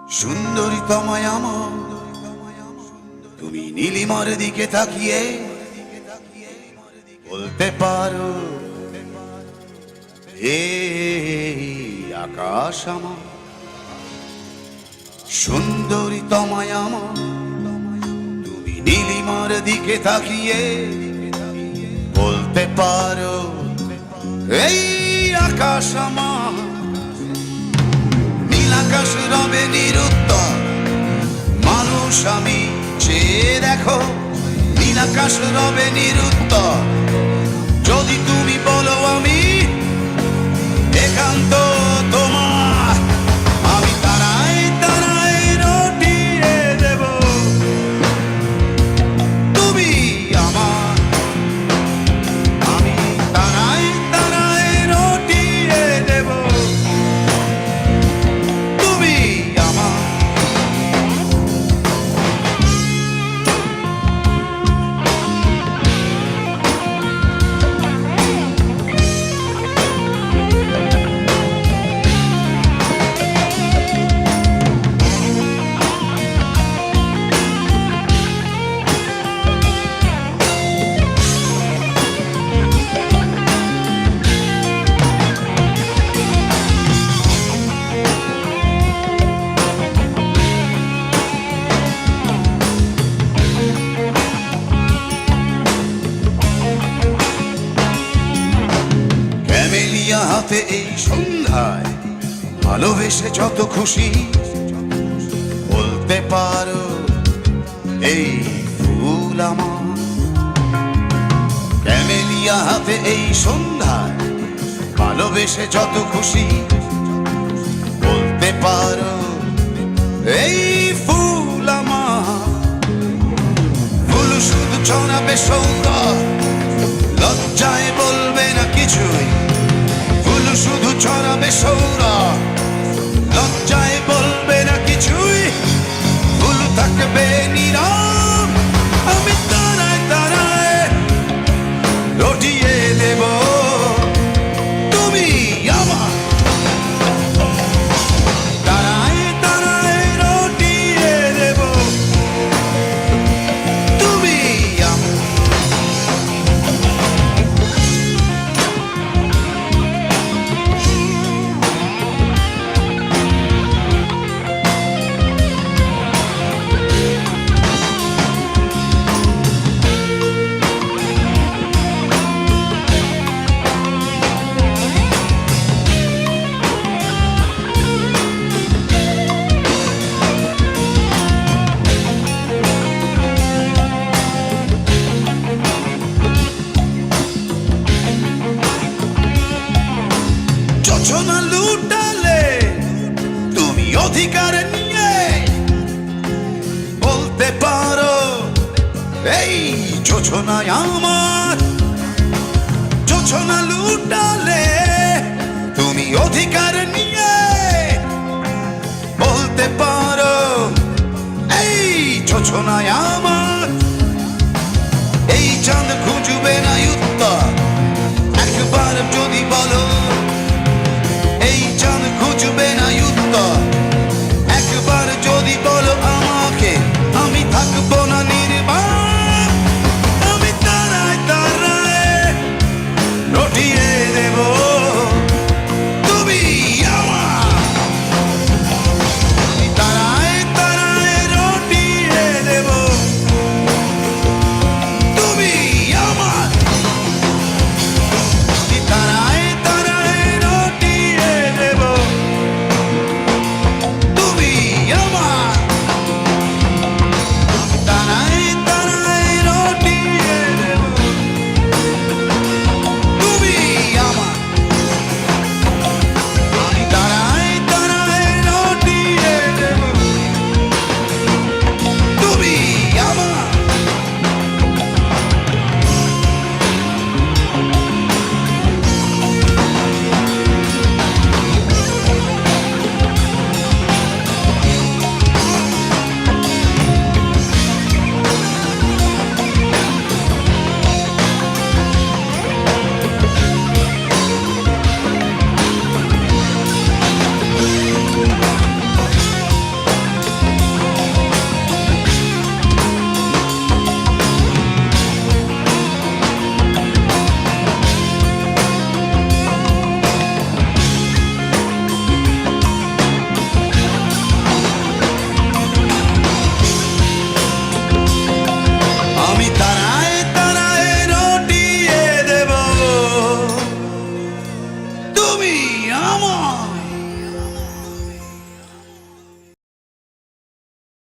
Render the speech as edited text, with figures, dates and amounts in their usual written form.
সুন্দরী তোমায় আমার, তুমি নীলিমার দিকে তাকিয়ে বলতে পারো এই আকাশ আমার। সুন্দরী তোমায় আমার, তুমি নীলিমার দিকে তাকিয়ে বলতে পারো এই আকাশ আমার। নীল আকাশ রবে নিরুত্তর, মানুষ আমি চেয়ে দেখো। নীল আকাশ রবে নিরুত্তর, যদি তুমি বলো আমি একান্ত তোমার। আমি তারাই তারাই রটিয়ে দেব, তুমি আমার। আমি তারাই তারাই রটিয়ে দেব, তুমি আমার। ক্যামেলিয়া হাতে এই সন্ধ্যায় ভালোবেসে যত খুশি বলতে পারো এই ফুল আমার। ক্যামেলিয়া হাতে এই সন্ধ্যায় ভালোবেসে যত খুশি বলতে পারো এই ফুল আমার। ফুল শুধু ছড়াবে সৌরভ, লজ্জায় বলবে না কিছুই। ফুল শুধু ছড়াবে সৌরভ, লজ্জায় বলবে না কিছুই। ফুল থাকবে নীরব, আমি তারায় তারায় রটিয়ে দেব, তুমি আমার। তারায় তারায় রটিয়ে দেব, তুমি আমার। যোজনা লুটালে তুমি অধিকার নিয়ে বলতে পারো এই যোজনায় আমার। যোজনা লুটালে